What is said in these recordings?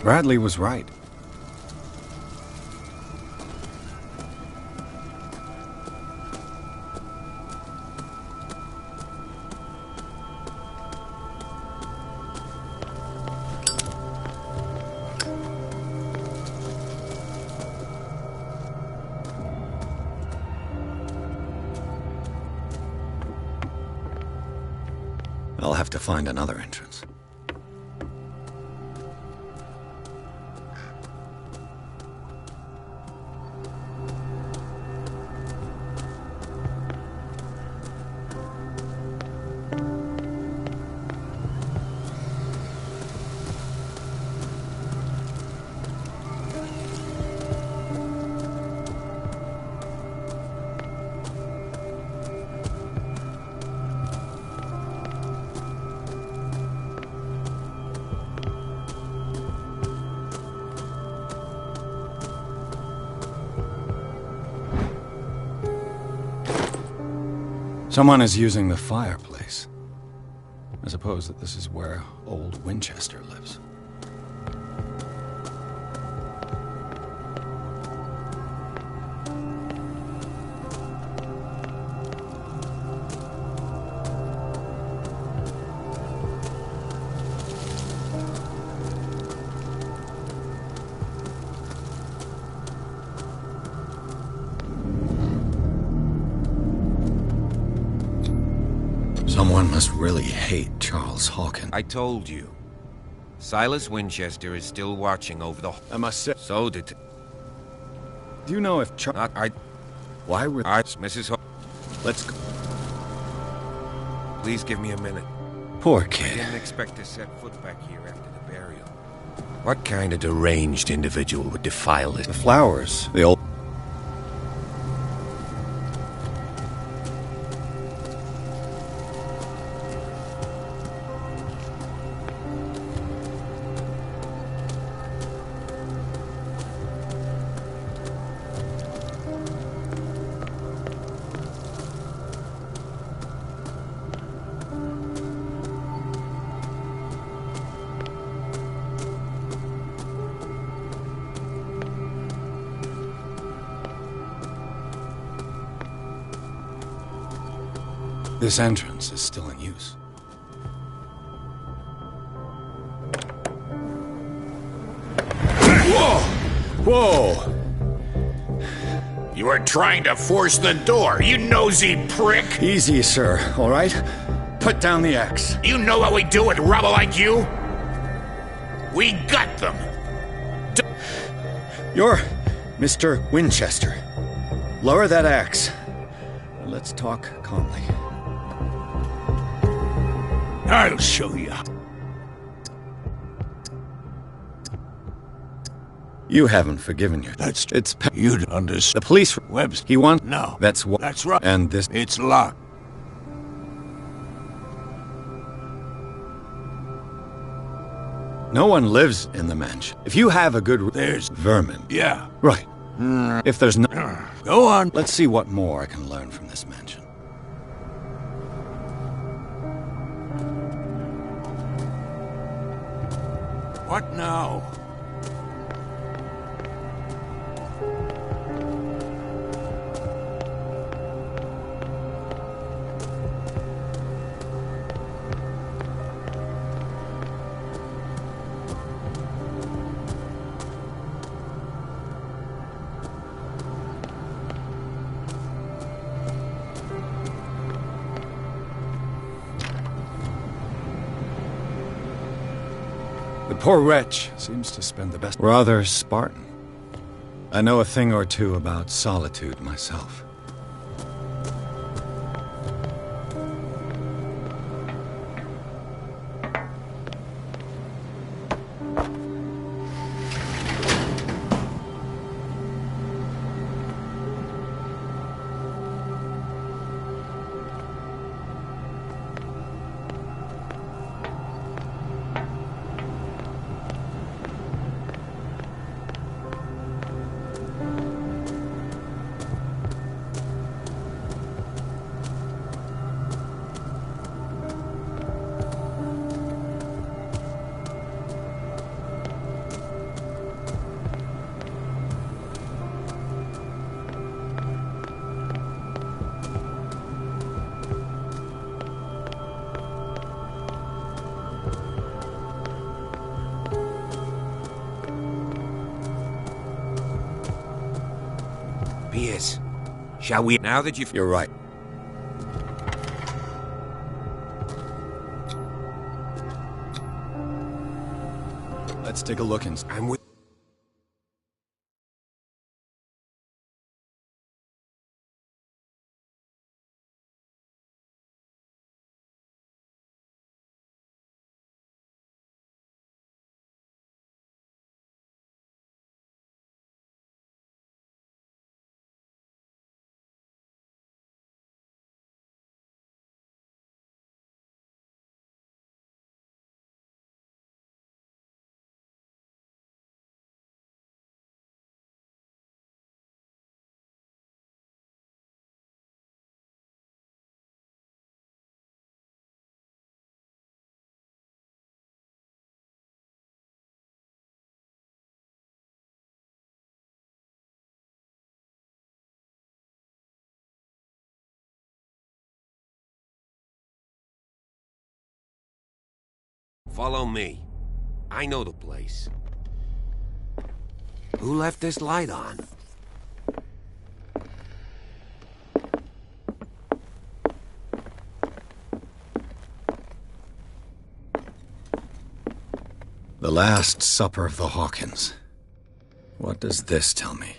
Bradley was right. I'll have to find another entrance. Someone is using the fireplace. I suppose that this is where old Winchester lives. Someone must really hate Charles Hawkins. I told you. Silas Winchester is still watching over the... I must say... So did... Do you know if Not I... Why would... Mrs. Let's go. Please give me a minute. Poor I kid. didn't expect to set foot back here after the burial. What kind of deranged individual would defile it? The flowers, the old... This entrance is still in use. Whoa! Whoa! You were trying to force the door, you nosy prick! Easy, sir, all right? Put down the axe. You know what we do with rubble like you? We gut them! You're Mr. Winchester. Lower that axe. Let's talk calmly. I'll show you. You haven't forgiven your... It's... You'd understand. The police... Webs. He wants... No. That's what... That's right. And this... It's locked. No one lives in the mansion. If you have a good... There's... Vermin. Yeah. Right. If there's no... Go on. Let's see what more I can learn from this mansion. What now? The poor wretch seems to spend the best... Rather Spartan. I know a thing or two about solitude myself. Shall we? Now that you've... You're right. Let's take a look inside. I'm with... Follow me. I know the place. Who left this light on? The Last Supper of the Hawkins. What does this tell me?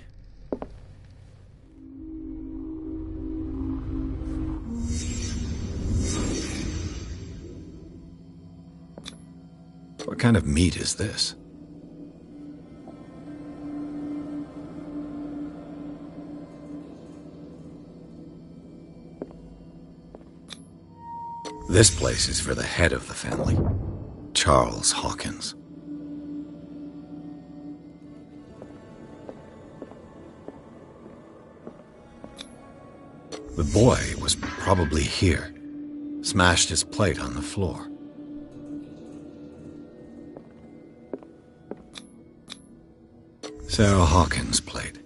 What kind of meat is this? This place is for the head of the family, Charles Hawkins. The boy was probably here, smashed his plate on the floor. Sarah Hawkins' plate.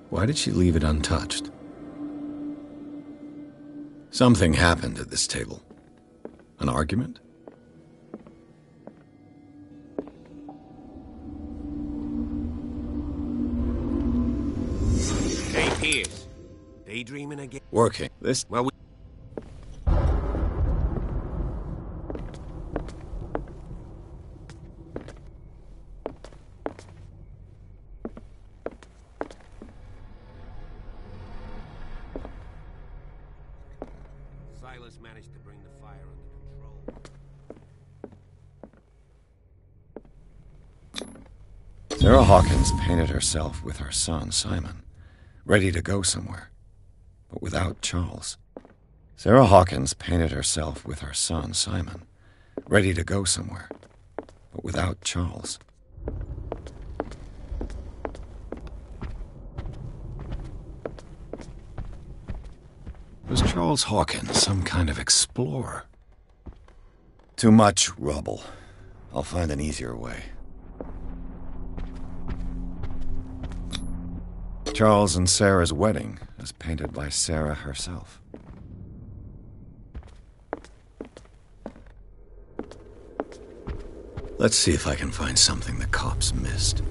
Why did she leave it untouched? Something happened at this table. An argument? Hey, Pierce. Daydreaming again? Working. This... Well, Silas managed to bring the fire under control. Sarah Hawkins painted herself with her son, Simon, ready to go somewhere, but without Charles. Sarah Hawkins painted herself with her son, Simon, ready to go somewhere, but without Charles. Was Charles Hawkins some kind of explorer? Too much rubble. I'll find an easier way. Charles and Sarah's wedding, as painted by Sarah herself. Let's see if I can find something the cops missed.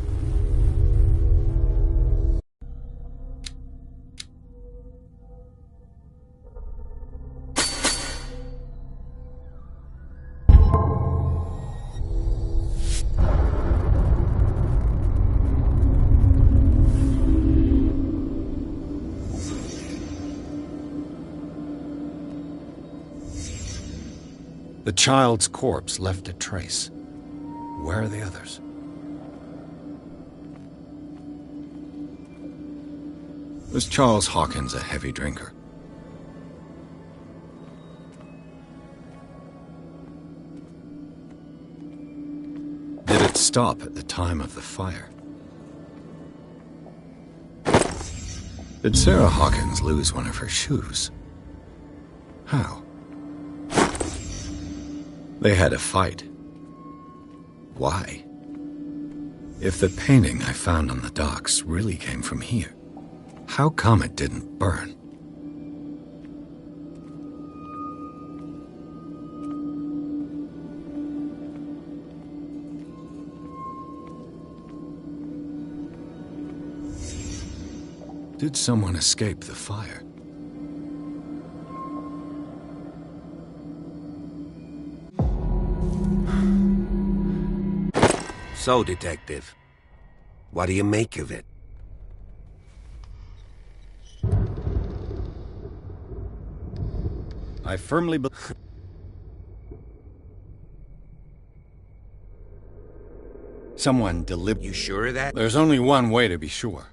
The child's corpse left a trace. Where are the others? Was Charles Hawkins a heavy drinker? Did it stop at the time of the fire? Did Sarah Hawkins lose one of her shoes? How? They had a fight. Why? If the painting I found on the docks really came from here, how come it didn't burn? Did someone escape the fire? So, Detective, what do you make of it? I firmly believe... Someone deliberately... You sure of that? There's only one way to be sure.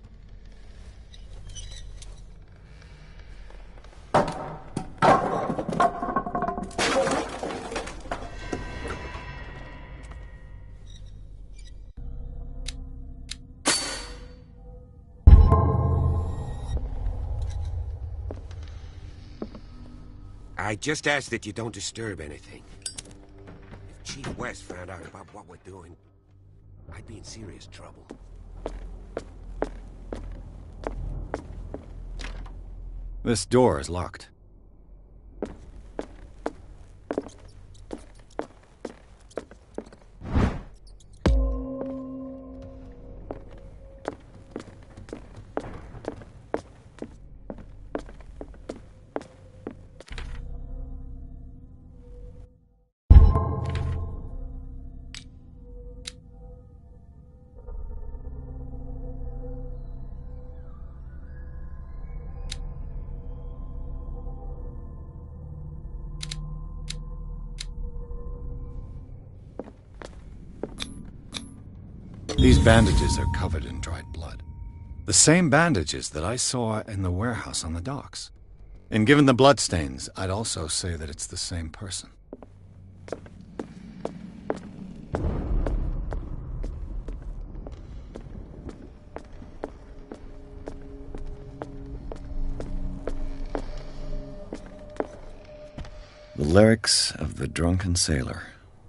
I just ask that you don't disturb anything. If Chief West found out about what we're doing, I'd be in serious trouble. This door is locked. These bandages are covered in dried blood. The same bandages that I saw in the warehouse on the docks. And given the bloodstains, I'd also say that it's the same person. The lyrics of the drunken sailor,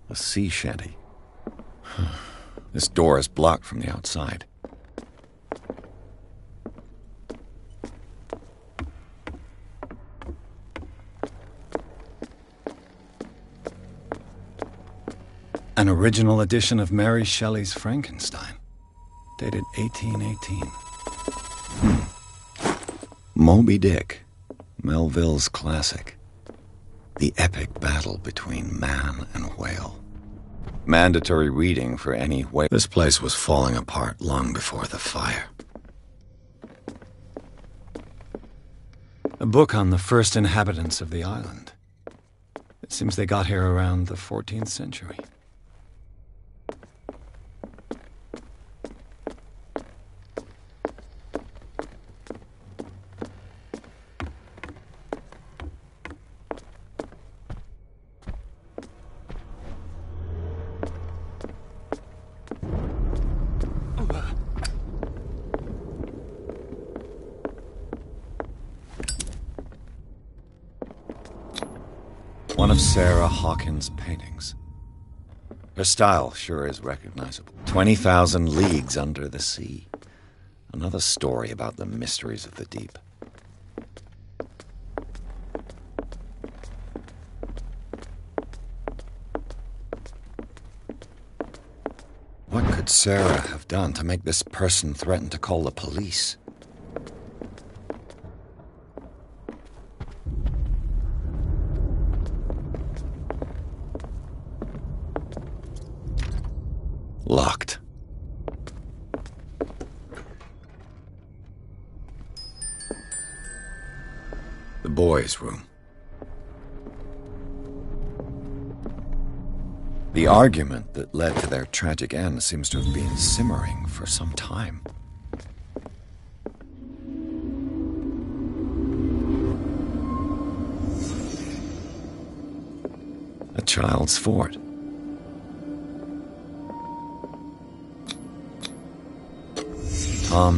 a sea shanty. This door is blocked from the outside. An original edition of Mary Shelley's Frankenstein, dated 1818. Moby Dick, Melville's classic. The epic battle between man and whale. Mandatory reading for any whale. This place was falling apart long before the fire. A book on the first inhabitants of the island. It seems they got here around the 14th century. One of Sarah Hawkins' paintings. Her style sure is recognizable. 20,000 Leagues Under the Sea. Another story about the mysteries of the deep. What could Sarah have done to make this person threaten to call the police? Locked. The boys' room. The argument that led to their tragic end seems to have been simmering for some time. A child's fort.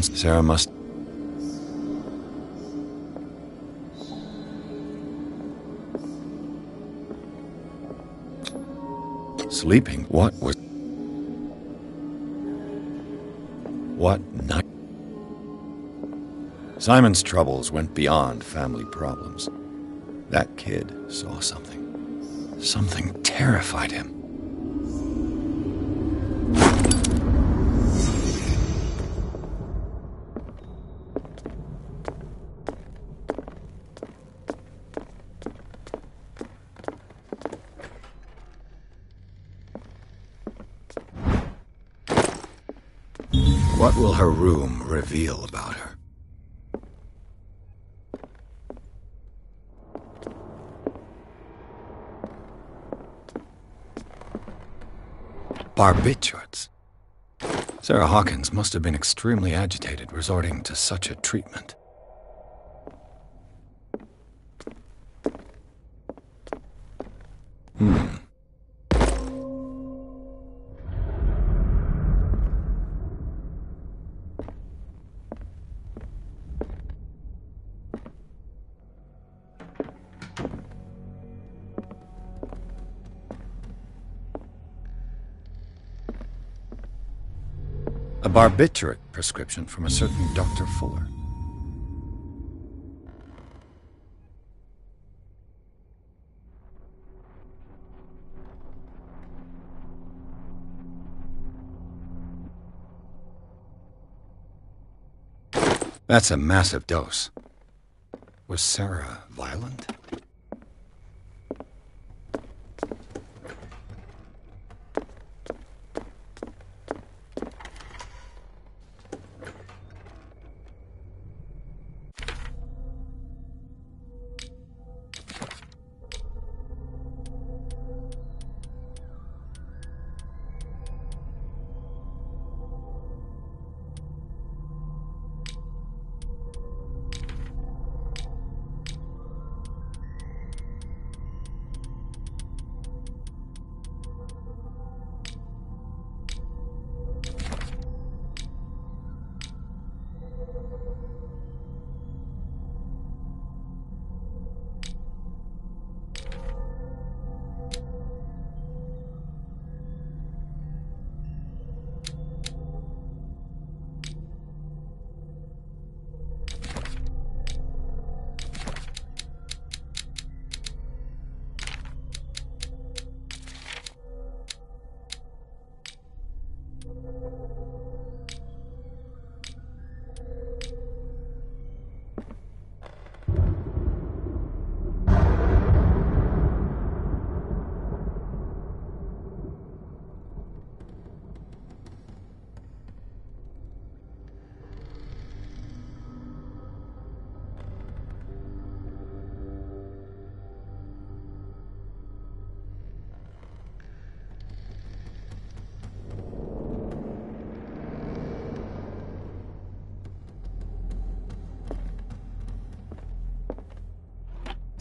Sarah must... Sleeping? What was... What night? Simon's troubles went beyond family problems. That kid saw something. Something terrified him. What will her room reveal about her? Barbiturates. Sarah Hawkins must have been extremely agitated resorting to such a treatment. A barbiturate prescription from a certain Dr. Fuller. That's a massive dose. Was Sarah violent?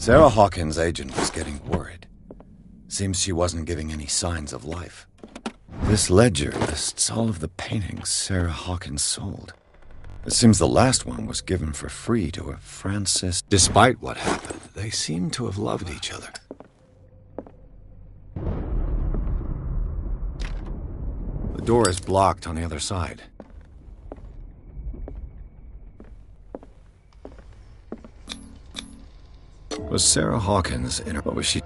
Sarah Hawkins' agent was getting worried. Seems she wasn't giving any signs of life. This ledger lists all of the paintings Sarah Hawkins sold. It seems the last one was given for free to a Francis. Despite what happened, they seem to have loved each other. The door is blocked on the other side. Was Sarah Hawkins in her... What was she...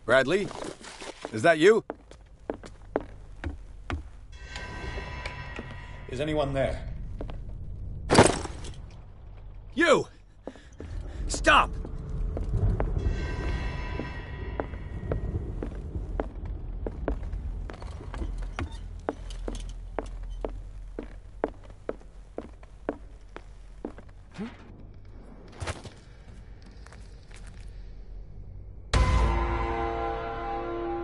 Bradley? Is that you? Is anyone there? You! Stop!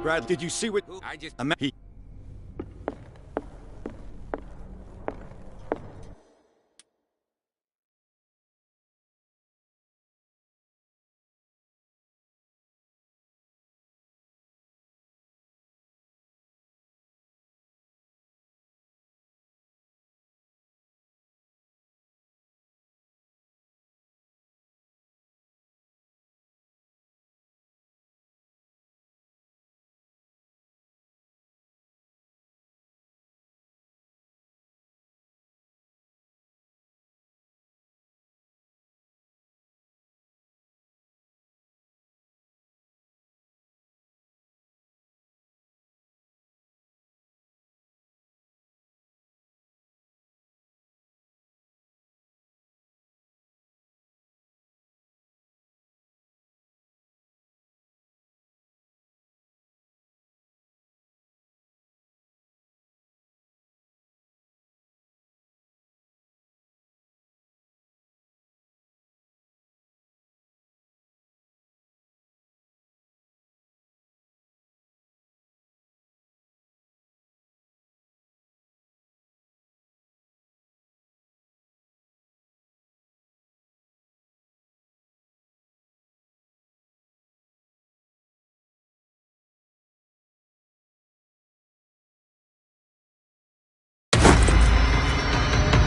Brad, did you see what... I just... He...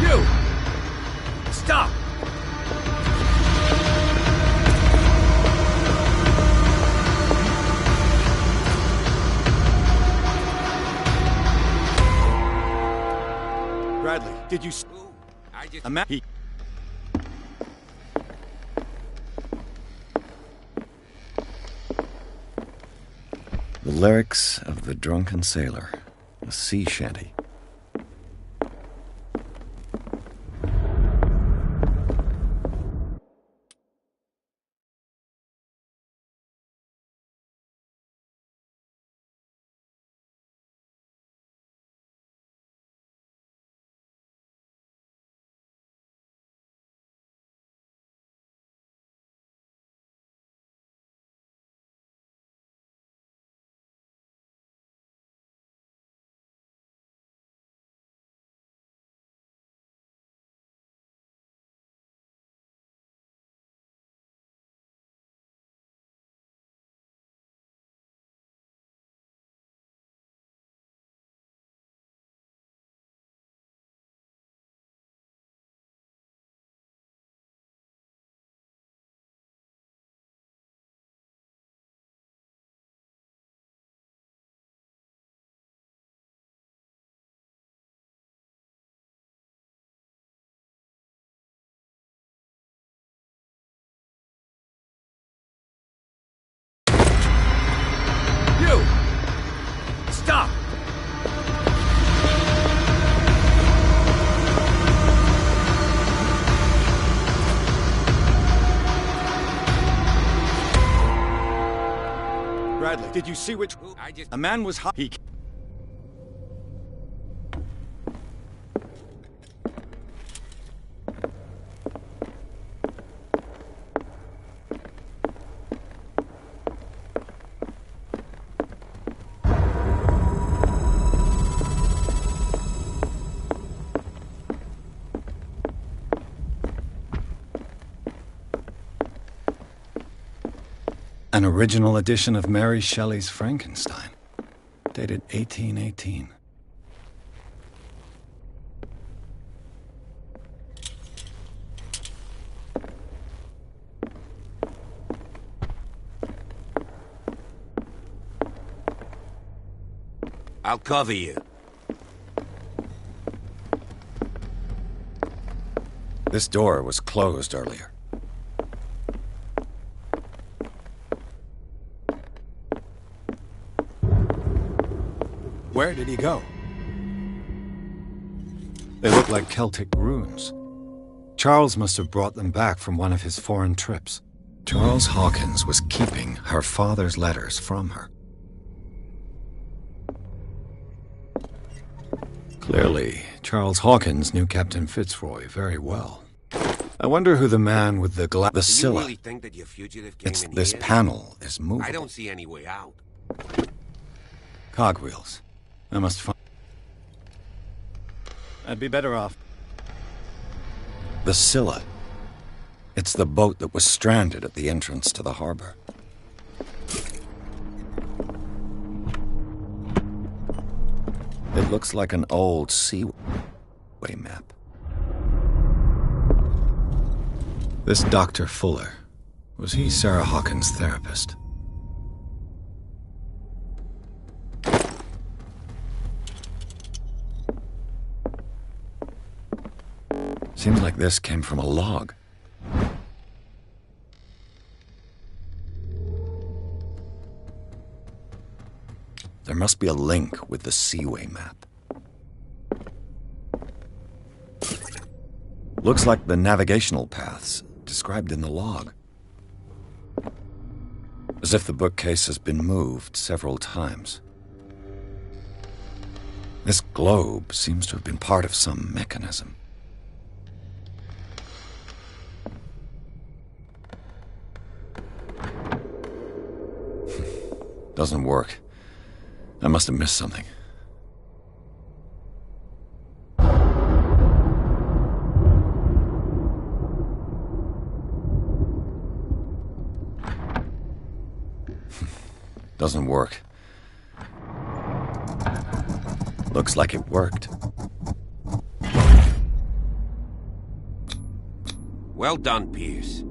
You! Stop! Bradley, did you... Ooh, I just... A man... He... The lyrics of The Drunken Sailor, a sea shanty. You! Stop! Bradley, did you see which... Ooh, I just... A man was hot... He... An original edition of Mary Shelley's Frankenstein, dated 1818. I'll cover you. This door was closed earlier. Where did he go? They look like Celtic runes. Charles must have brought them back from one of his foreign trips. Charles Hawkins was keeping her father's letters from her. Clearly, Charles Hawkins knew Captain Fitzroy very well. I wonder who the man with the Do you Scylla. really think that your fugitive came It's in this here? panel is movable. I don't see any way out. Cogwheels. I must find. I'd be better off. The Scylla. It's the boat that was stranded at the entrance to the harbor. It looks like an old seaway map. This Dr. Fuller, was he Sarah Hawkins' therapist? Seems like this came from a log. There must be a link with the Seaway map. Looks like the navigational paths described in the log. As if the bookcase has been moved several times. This globe seems to have been part of some mechanism. Doesn't work. I must have missed something. Doesn't work. Looks like it worked. Well done, Pierce.